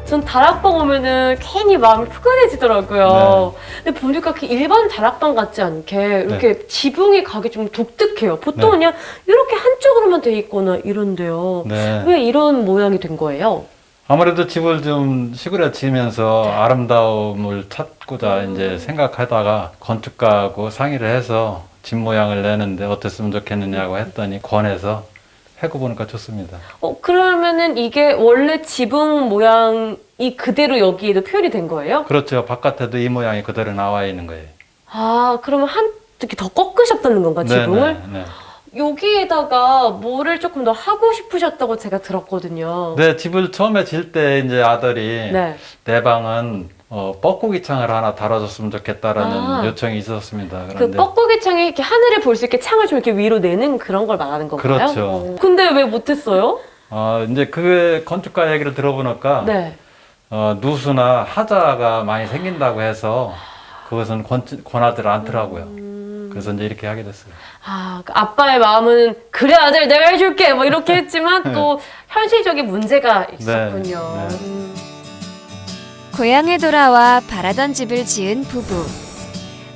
전 다락방 오면은 괜히 마음이 푸근해지더라고요. 근데 보니까 그 일반 다락방 같지 않게 이렇게 지붕이 각이 좀 독특해요. 보통 그냥 이렇게 한쪽으로만 돼 있거나 이런데요. 왜 이런 모양이 된 거예요? 아무래도 집을 좀 시골에 지으면서 아름다움을 찾고자 이제 생각하다가 건축가하고 상의를 해서 집 모양을 내는데 어땠으면 좋겠느냐고 했더니 권해서 해보니까 좋습니다. 그러면은 이게 원래 지붕 모양이 그대로 여기에도 표현이 된 거예요? 그렇죠. 바깥에도 이 모양이 그대로 나와 있는 거예요. 아, 그러면 이렇게 더 꺾으셨다는 건가, 지붕을? 네. 여기에다가 뭐를 조금 더 하고 싶으셨다고 제가 들었거든요. 네, 집을 처음에 질 때 이제 아들이 내 방은 뻐꾸기 창을 하나 달아줬으면 좋겠다라는 요청이 있었습니다. 그 뻐꾸기 창이 이렇게 하늘을 볼 수 있게 창을 좀 이렇게 위로 내는 그런 걸 말하는 건가요? 그렇죠. 근데 왜 못했어요? 이제 그 건축가 얘기를 들어보니까 누수나 하자가 많이 생긴다고 해서 그것은 권하지 않더라고요. 그래서 이제 이렇게 하게 됐어요. 아, 아빠의 마음은 그래 아들 내가 해줄게 뭐 이렇게 했지만 또 현실적인 문제가 있었군요. 고향에 돌아와 바라던 집을 지은 부부.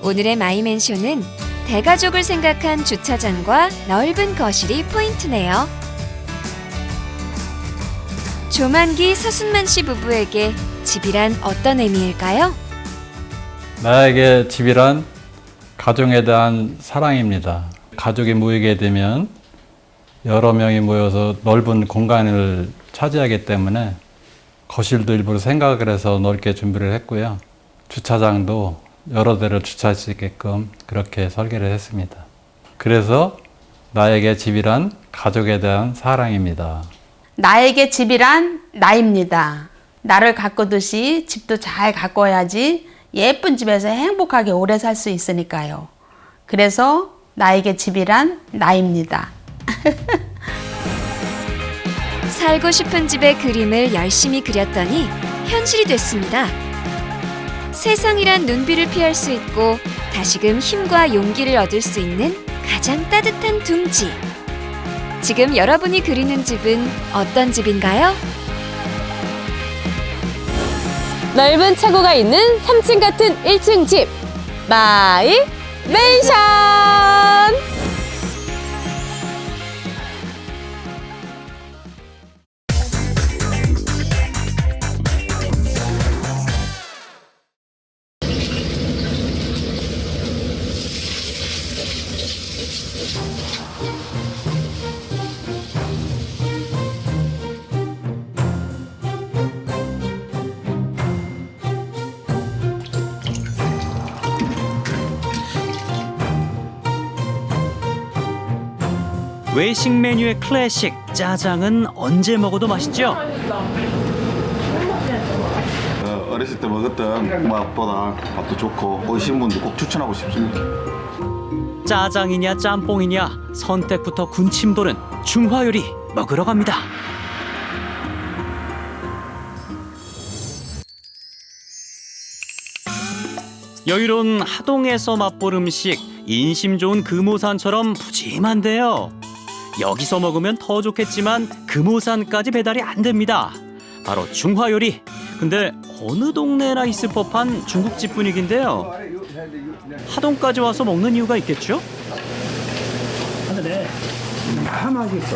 오늘의 마이맨쇼는 대가족을 생각한 주차장과 넓은 거실이 포인트네요. 조만기 서순만 씨 부부에게 집이란 어떤 의미일까요? 나에게 집이란 가족에 대한 사랑입니다. 가족이 모이게 되면 여러 명이 모여서 넓은 공간을 차지하기 때문에 거실도 일부러 생각을 해서 넓게 준비를 했고요. 주차장도 여러 대를 주차할 수 있게끔 그렇게 설계를 했습니다. 그래서 나에게 집이란 가족에 대한 사랑입니다. 나에게 집이란 나입니다. 나를 가꾸듯이 집도 잘 가꿔야지 예쁜 집에서 행복하게 오래 살 수 있으니까요. 그래서 나에게 집이란 나입니다. 살고 싶은 집의 그림을 열심히 그렸더니 현실이 됐습니다. 세상이란 눈비를 피할 수 있고 다시금 힘과 용기를 얻을 수 있는 가장 따뜻한 둥지. 지금 여러분이 그리는 집은 어떤 집인가요? 넓은 차고가 있는 3층 같은 1층 집 마이 맨션. 외식 메뉴의 클래식 짜장은 언제 먹어도 맛있죠? 어렸을 때 먹었던 맛보다 맛도 좋고 오신 분들 꼭 추천하고 싶습니다. 짜장이냐 짬뽕이냐 선택부터 군침 도는 중화 요리 먹으러 갑니다. 여유로운 하동에서 맛볼 음식, 인심 좋은 금오산처럼 푸짐한데요. 여기서 먹으면 더 좋겠지만 금오산까지 배달이 안 됩니다. 바로 중화요리. 근데 어느 동네나 있을 법한 중국집 분위기인데요. 하동까지 와서 먹는 이유가 있겠죠? 네. 다 맛있어.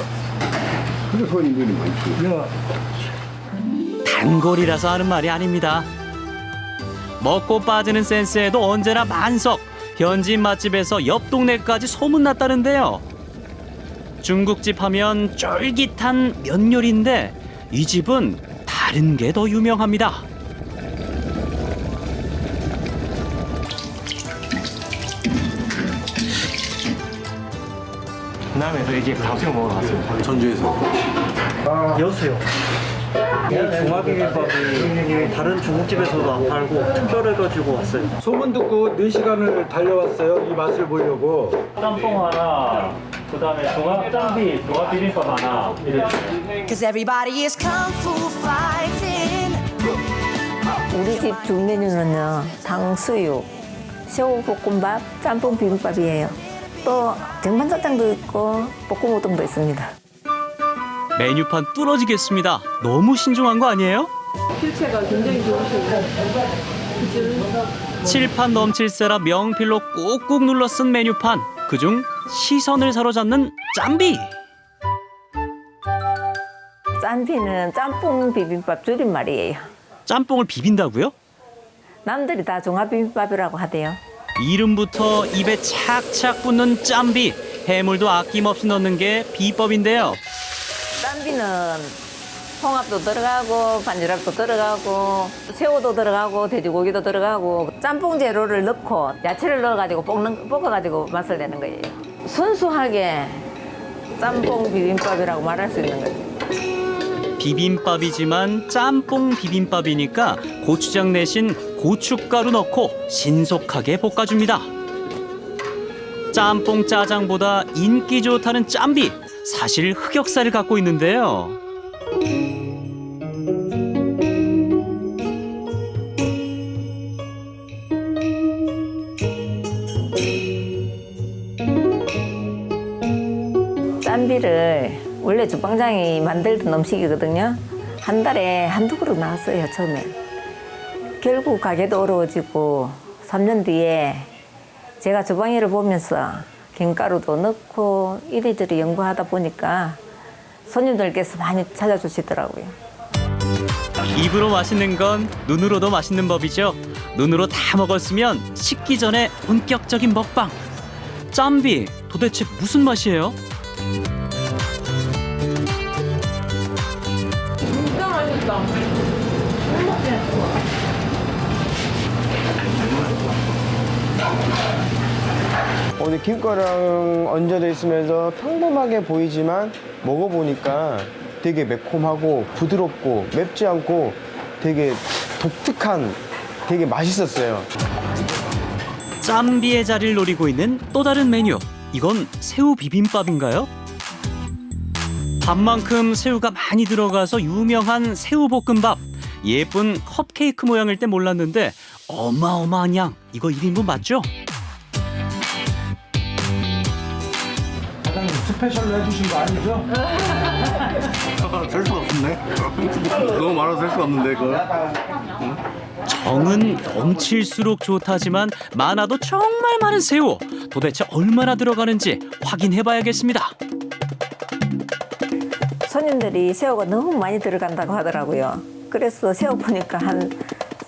그래서 손님들이 많지. 단골이라서 하는 말이 아닙니다. 먹고 빠지는 센스에도 언제나 만석. 현지인 맛집에서 옆 동네까지 소문났다는데요. 중국집 하면 쫄깃한 면 요리인데 이 집은 다른 게 더 유명합니다. 남에서 이제 탕수육 먹으러 왔습니다. 전주에서. 여수요. 이 중화비빔밥이 다른 중국집에서도 안 팔고 특별해가지고 왔어요. 소문 듣고 4시간을 달려왔어요. 이 맛을 보려고. 짬뽕 하나, 그다음에 짬비, 비빔밥 하나. 우리 집 주 메뉴는요, 탕수육, 새우볶음밥, 짬뽕 비빔밥이에요. 또 쟁반짜장도 있고 볶음우동도 있습니다. 메뉴판 뚫어지겠습니다. 너무 신중한 거 아니에요? 필체가 굉장히 좋으시고 칠판 넘칠세라 명필로 꾹꾹 눌러 쓴 메뉴판. 그중 시선을 사로잡는 짬비. 짬비는 짬뽕 비빔밥 줄임말이에요. 짬뽕을 비빈다고요? 남들이 다 종합비빔밥이라고 하대요. 이름부터 입에 착착 붙는 짬비. 해물도 아낌없이 넣는 게 비법인데요. 짬비는 홍합도 들어가고 반지락도 들어가고 새우도 들어가고 돼지고기도 들어가고 짬뽕 재료를 넣고 야채를 넣어가지고 볶아가지고 맛을 내는 거예요. 순수하게 짬뽕 비빔밥이라고 말할 수 있는 거죠. 비빔밥이지만 짬뽕 비빔밥이니까 고추장 대신 고춧가루 넣고 신속하게 볶아줍니다. 짬뽕 짜장보다 인기 좋다는 짬비. 사실 흑역사를 갖고 있는데요. 짬비를 원래 주방장이 만들던 음식이거든요. 한 달에 한두 그릇 나왔어요, 처음에. 결국 가게도 어려워지고 3년 뒤에 제가 주방 일을 보면서 김가루도 넣고 이리저리 연구하다 보니까 손님들께서 많이 찾아주시더라고요. 입으로 맛있는 건 눈으로도 맛있는 법이죠. 눈으로 다 먹었으면 식기 전에 본격적인 먹방. 짬비 도대체 무슨 맛이에요? 진짜 맛있다. 오늘 김가루랑 얹어져 있으면서 평범하게 보이지만 먹어보니까 되게 매콤하고 부드럽고 맵지 않고 되게 독특한 되게 맛있었어요. 짬비의 자리를 노리고 있는 또 다른 메뉴. 이건 새우 비빔밥인가요? 밥만큼 새우가 많이 들어가서 유명한 새우볶음밥. 예쁜 컵케이크 모양일 때 몰랐는데 어마어마한 양. 이거 1인분 맞죠? 사장님 스페셜로 해주신 거 아니죠? 셀 수가 없네. 너무 많아서 셀 수가 없는데 그걸. 정은 넘칠수록 좋다지만 많아도 정말 많은 새우. 도대체 얼마나 들어가는지 확인해봐야겠습니다. 손님들이 새우가 너무 많이 들어간다고 하더라고요. 그래서 새우 보니까 한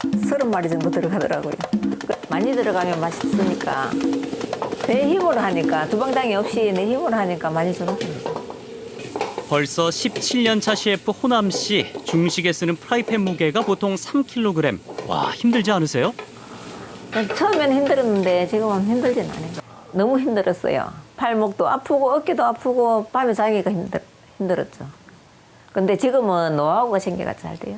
30마리 정도 들어가더라고요. 많이 들어가면 맛있으니까 내 힘으로 하니까 주방장이 없이 내 힘으로 하니까 많이 주는 편이죠. 벌써 17년 차 셰프 호남 씨. 중식에 쓰는 프라이팬 무게가 보통 3kg. 와, 힘들지 않으세요? 처음에는 힘들었는데 지금은 힘들진 않아요. 너무 힘들었어요. 팔목도 아프고 어깨도 아프고 밤에 자기가 힘들었죠. 근데 지금은 노하우가 생겨가 잘 돼요.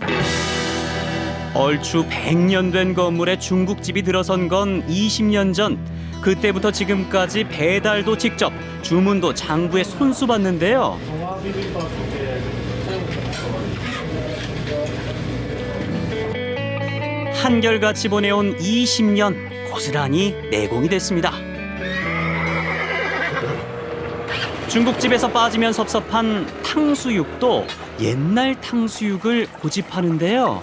얼추 100년 된 건물에 중국집이 들어선 건 20년 전. 그때부터 지금까지 배달도 직접, 주문도 장부에 손수 받는데요. 한결같이 보내온 20년 고스란히 내공이 됐습니다. 중국집에서 빠지면 섭섭한 탕수육도 옛날 탕수육을 고집하는데요.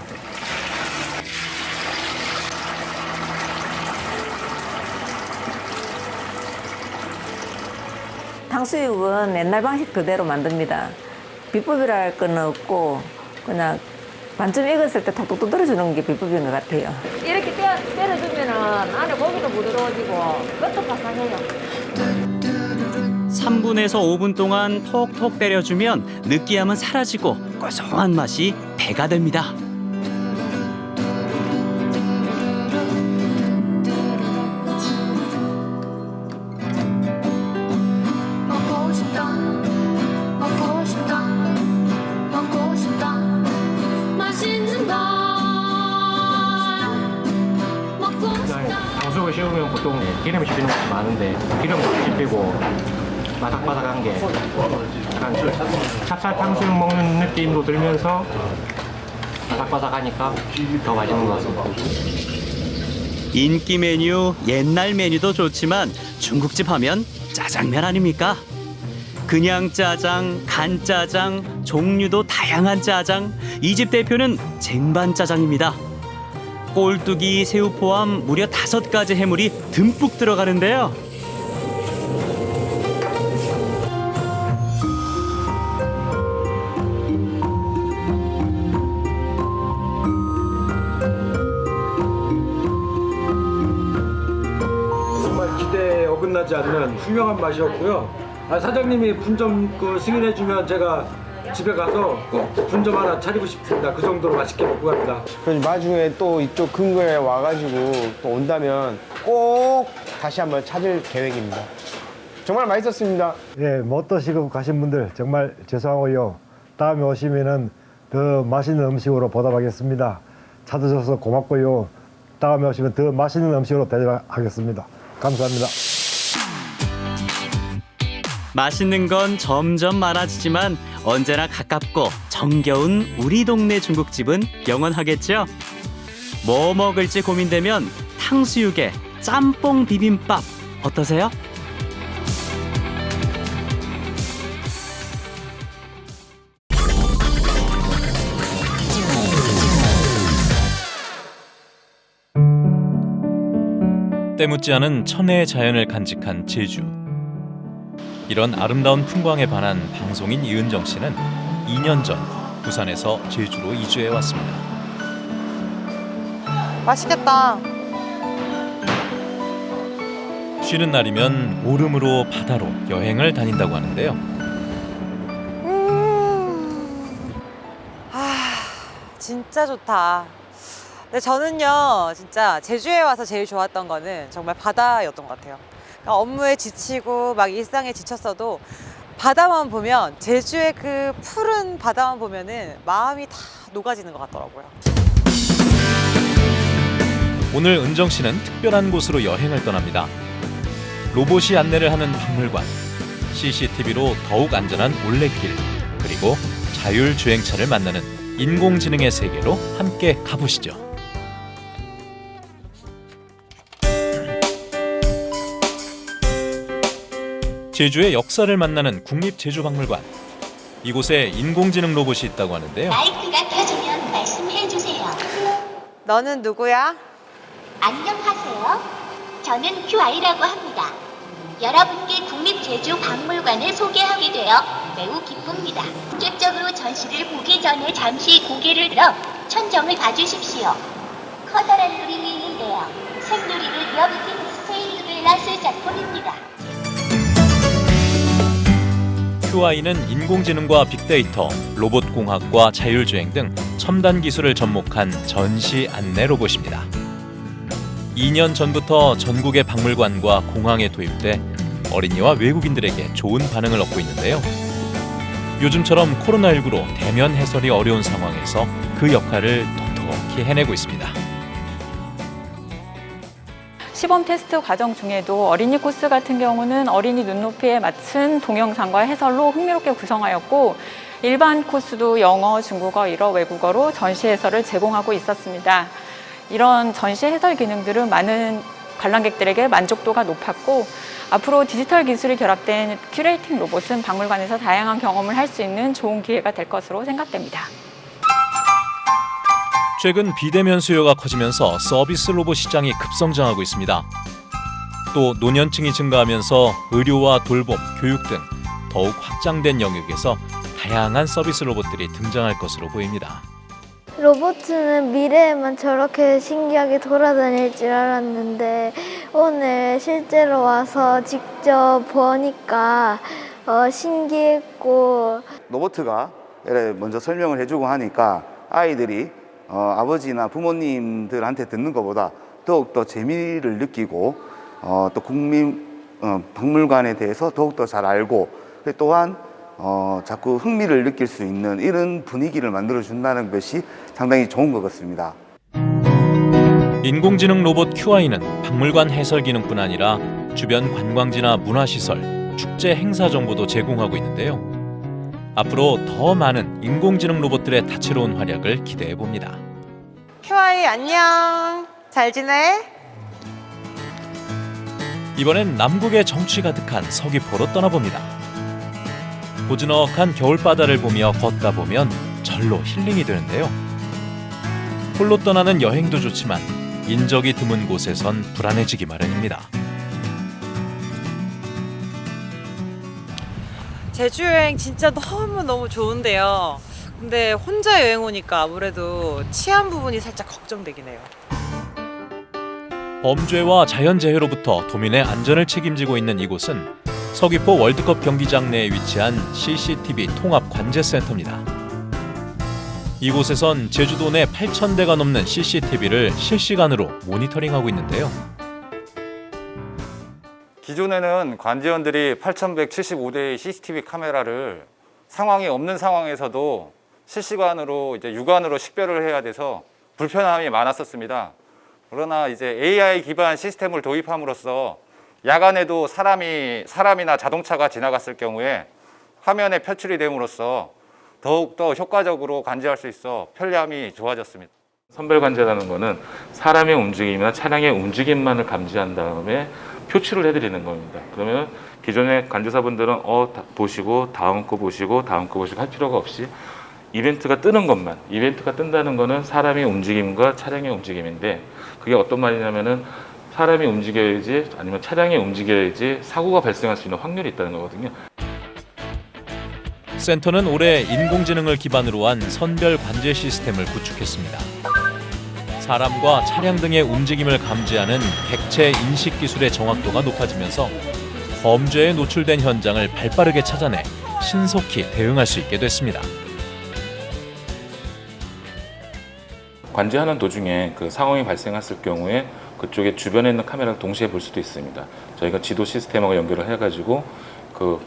탕수육은 옛날 방식 그대로 만듭니다. 비법이랄 건 없고 그냥 반쯤 익었을 때 톡톡 두드려주는 게 비법인 것 같아요. 이렇게 때려주면 안에 고기도 부드러워지고 끝도 바삭해요. 3분에서 5분 동안 톡톡 때려주면 느끼함은 사라지고 고소한 맛이 배가 됩니다. 탕수육을 씹으면 보통 기름을 씹히는 것이 많은데 기름을 씹히고 바삭바삭한 게 약간 찹쌀 탕수육 먹는 느낌도 들면서 바삭바삭하니까 더 맛있는 것 같습니다. 인기 메뉴, 옛날 메뉴도 좋지만 중국집 하면 짜장면 아닙니까? 그냥 짜장, 간짜장, 종류도 다양한 짜장. 이 집 대표는 쟁반짜장입니다. 꼴뚜기, 새우 포함 무려 5가지 해물이 듬뿍 들어가는데요. 정말 기대에 어긋나지 않는 훌륭한 맛이었고요. 사장님이 분점 승인해주면 제가 집에 가서 꼭 분점 하나 차리고 싶습니다. 그 정도로 맛있게 먹고 갑니다. 그래서 나중에 또 이쪽 근거에 와가지고 또 온다면 꼭 다시 한번 찾을 계획입니다. 정말 맛있었습니다. 예, 못 드시고 가신 분들 정말 죄송하고요. 다음에 오시면은 더 맛있는 음식으로 보답하겠습니다. 찾아줘서 고맙고요. 다음에 오시면 더 맛있는 음식으로 대접하겠습니다. 감사합니다. 맛있는 건 점점 많아지지만 언제나 가깝고 정겨운 우리 동네 중국집은 영원하겠죠? 뭐 먹을지 고민되면 탕수육에 짬뽕 비빔밥 어떠세요? 때묻지 않은 천혜의 자연을 간직한 제주. 이런 아름다운 풍광에 반한 방송인 이은정 씨는 2년 전 부산에서 제주로 이주해 왔습니다. 맛있겠다. 쉬는 날이면 오름으로 바다로 여행을 다닌다고 하는데요. 진짜 좋다. 근데 저는요, 진짜 제주에 와서 제일 좋았던 거는 정말 바다였던 것 같아요. 그러니까 업무에 지치고 막 일상에 지쳤어도 바다만 보면, 제주의 그 푸른 바다만 보면은 마음이 다 녹아지는 것 같더라고요. 오늘 은정 씨는 특별한 곳으로 여행을 떠납니다. 로봇이 안내를 하는 박물관, CCTV로 더욱 안전한 올레길, 그리고 자율주행차를 만나는 인공지능의 세계로 함께 가보시죠. 제주의 역사를 만나는 국립제주박물관. 이곳에 인공지능 로봇이 있다고 하는데요. 마이크가 켜지면 말씀해주세요. 너는 누구야? 안녕하세요. 저는 QI라고 합니다. 여러분께 국립제주박물관을 소개하게 되어 매우 기쁩니다. 본격적으로 전시를 보기 전에 잠시 고개를 들어 천정을 봐주십시오. 커다란 그림이 있는데요. 생누리를 이어붙인 스테인드글라스 작품입니다. QI는 인공지능과 빅데이터, 로봇공학과 자율주행 등 첨단 기술을 접목한 전시 안내 로봇입니다. 2년 전부터 전국의 박물관과 공항에 도입돼 어린이와 외국인들에게 좋은 반응을 얻고 있는데요. 요즘처럼 코로나19로 대면 해설이 어려운 상황에서 그 역할을 톡톡히 해내고 있습니다. 시범 테스트 과정 중에도 어린이 코스 같은 경우는 어린이 눈높이에 맞춘 동영상과 해설로 흥미롭게 구성하였고, 일반 코스도 영어, 중국어, 일어, 외국어로 전시 해설을 제공하고 있었습니다. 이런 전시 해설 기능들은 많은 관람객들에게 만족도가 높았고 앞으로 디지털 기술이 결합된 큐레이팅 로봇은 박물관에서 다양한 경험을 할 수 있는 좋은 기회가 될 것으로 생각됩니다. 최근 비대면 수요가 커지면서 서비스 로봇 시장이 급성장하고 있습니다. 또 노년층이 증가하면서 의료와 돌봄, 교육 등 더욱 확장된 영역에서 다양한 서비스 로봇들이 등장할 것으로 보입니다. 로봇은 미래에만 저렇게 신기하게 돌아다닐 줄 알았는데 오늘 실제로 와서 직접 보니까 신기했고 로봇가 먼저 설명을 해주고 하니까 아이들이 아버지나 부모님들한테 듣는 것보다 더욱더 재미를 느끼고 또 국민 박물관에 대해서 더욱더 잘 알고 또한 자꾸 흥미를 느낄 수 있는 이런 분위기를 만들어준다는 것이 상당히 좋은 것 같습니다. 인공지능 로봇 QI는 박물관 해설 기능뿐 아니라 주변 관광지나 문화시설, 축제 행사 정보도 제공하고 있는데요. 앞으로 더 많은 인공지능 로봇들의 다채로운 활약을 기대해 봅니다. QI 안녕. 잘 지내? 이번엔 남국의 정취 가득한 서귀포로 떠나봅니다. 고즈넉한 겨울바다를 보며 걷다 보면 절로 힐링이 되는데요. 홀로 떠나는 여행도 좋지만 인적이 드문 곳에선 불안해지기 마련입니다. 제주 여행 진짜 너무너무 좋은데요. 근데 혼자 여행 오니까 아무래도 치안 부분이 살짝 걱정되긴 해요. 범죄와 자연재해로부터 도민의 안전을 책임지고 있는 이곳은 서귀포 월드컵 경기장 내에 위치한 CCTV 통합 관제센터입니다. 이곳에선 제주도 내 8,000대가 넘는 CCTV를 실시간으로 모니터링하고 있는데요. 기존에는 관제원들이 8,175대의 CCTV 카메라를 상황이 없는 상황에서도 실시간으로 육안으로 식별을 해야 돼서 불편함이 많았었습니다. 그러나 이제 AI 기반 시스템을 도입함으로써 야간에도 사람이나 자동차가 지나갔을 경우에 화면에 표출이 됨으로써 더욱더 효과적으로 관제할 수 있어 편리함이 좋아졌습니다. 선별 관제라는 거는 사람의 움직임이나 차량의 움직임만을 감지한 다음에 표출을 해드리는 겁니다. 그러면 기존의 관제사분들은 보시고 다음 거 보시고 다음 거 보시고 할 필요가 없이 이벤트가 뜨는 것만, 이벤트가 뜬다는 거는 사람의 움직임과 차량의 움직임인데 그게 어떤 말이냐면은 사람이 움직여야지 아니면 차량이 움직여야지 사고가 발생할 수 있는 확률이 있다는 거거든요. 센터는 올해 인공지능을 기반으로 한 선별 관제 시스템을 구축했습니다. 사람과 차량 등의 움직임을 감지하는 객체 인식 기술의 정확도가 높아지면서 범죄에 노출된 현장을 발빠르게 찾아내 신속히 대응할 수 있게 됐습니다. 관제하는 도중에 그 상황이 발생했을 경우에 그쪽에 주변에 있는 카메라를 동시에 볼 수도 있습니다. 저희가 지도 시스템하고 연결을 해가지고 그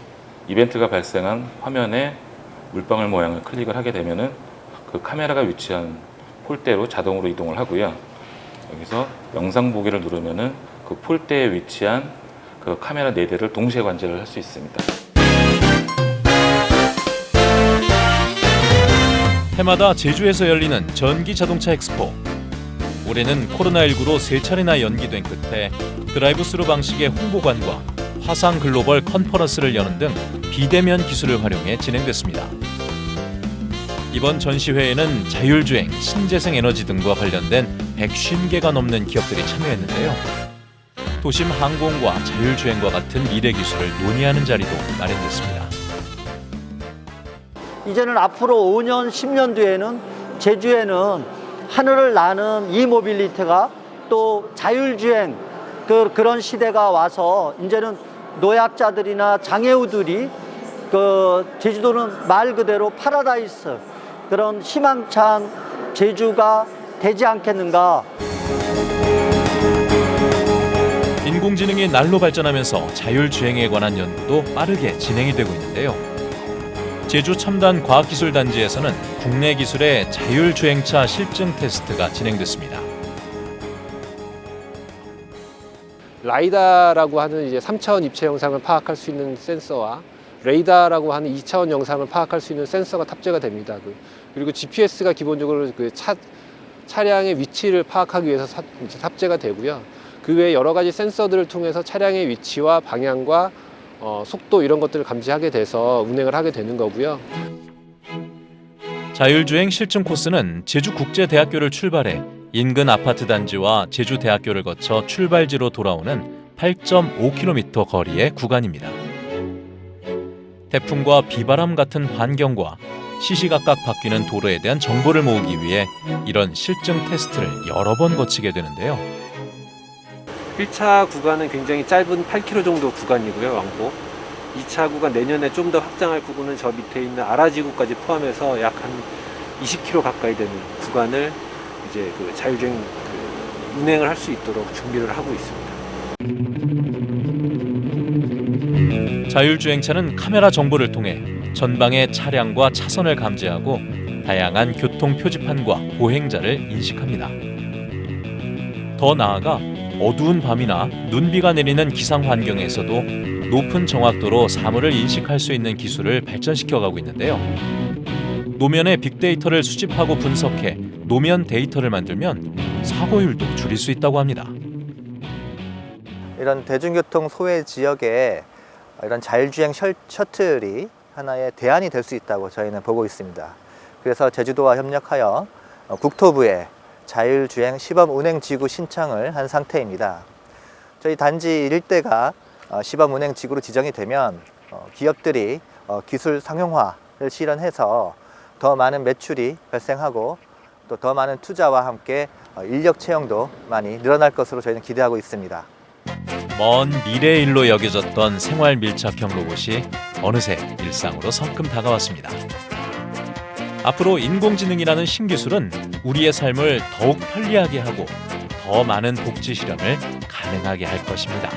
이벤트가 발생한 화면에 물방울 모양을 클릭을 하게 되면은 그 카메라가 위치한 폴대로 자동으로 이동을 하고요. 여기서 영상 보기를 누르면은 그 폴대에 위치한 그 카메라 4대를 동시에 관제를 할 수 있습니다. 해마다 제주에서 열리는 전기 자동차 엑스포. 올해는 코로나19로 3차례나 연기된 끝에 드라이브스루 방식의 홍보관과 화상 글로벌 컨퍼런스를 여는 등 비대면 기술을 활용해 진행됐습니다. 이번 전시회에는 자율주행, 신재생 에너지 등과 관련된 150개가 넘는 기업들이 참여했는데요. 도심 항공과 자율주행과 같은 미래 기술을 논의하는 자리도 마련됐습니다. 이제는 앞으로 5년, 10년 뒤에는 제주에는 하늘을 나는 이모빌리티가 또 자율주행 그런 시대가 와서 이제는 노약자들이나 장애우들이 제주도는 말 그대로 파라다이스 그런 희망찬 제주가 되지 않겠는가. 인공지능이 날로 발전하면서 자율주행에 관한 연구도 빠르게 진행이 되고 있는데요. 제주 첨단 과학기술단지에서는 국내 기술의 자율주행차 실증 테스트가 진행됐습니다. 라이다라고 하는 이제 3차원 입체 영상을 파악할 수 있는 센서와 레이더라고 하는 2차원 영상을 파악할 수 있는 센서가 탑재가 됩니다. 그리고 GPS가 기본적으로 그 차 차량의 위치를 파악하기 위해서 탑재가 되고요. 그 외에 여러 가지 센서들을 통해서 차량의 위치와 방향과 속도 이런 것들을 감지하게 돼서 운행을 하게 되는 거고요. 자율주행 실증 코스는 제주국제대학교를 출발해 인근 아파트 단지와 제주대학교를 거쳐 출발지로 돌아오는 8.5km 거리의 구간입니다. 태풍과 비바람 같은 환경과 시시각각 바뀌는 도로에 대한 정보를 모으기 위해 이런 실증 테스트를 여러 번 거치게 되는데요. 1차 구간은 굉장히 짧은 8km 정도 구간이고요, 왕복. 2차 구간 내년에 좀 더 확장할 부분은 저 밑에 있는 아라지구까지 포함해서 약 한 20km 가까이 되는 구간을 이제 그 자율주행 운행을 할 수 있도록 준비를 하고 있습니다. 자율주행차는 카메라 정보를 통해 전방의 차량과 차선을 감지하고 다양한 교통 표지판과 보행자를 인식합니다. 더 나아가 어두운 밤이나 눈비가 내리는 기상 환경에서도 높은 정확도로 사물을 인식할 수 있는 기술을 발전시켜가고 있는데요. 노면의 빅데이터를 수집하고 분석해 노면 데이터를 만들면 사고율도 줄일 수 있다고 합니다. 이런 대중교통 소외 지역에 이런 자율주행 셔틀이 하나의 대안이 될 수 있다고 저희는 보고 있습니다. 그래서 제주도와 협력하여 국토부에 자율주행 시범 운행 지구 신청을 한 상태입니다. 저희 단지 일대가 시범 운행 지구로 지정이 되면 기업들이 기술 상용화를 실현해서 더 많은 매출이 발생하고 또 더 많은 투자와 함께 인력 채용도 많이 늘어날 것으로 저희는 기대하고 있습니다. 먼 미래의 일로 여겨졌던 생활 밀착형 로봇이 어느새 일상으로 성큼 다가왔습니다. 앞으로 인공지능이라는 신기술은 우리의 삶을 더욱 편리하게 하고 더 많은 복지 실현을 가능하게 할 것입니다.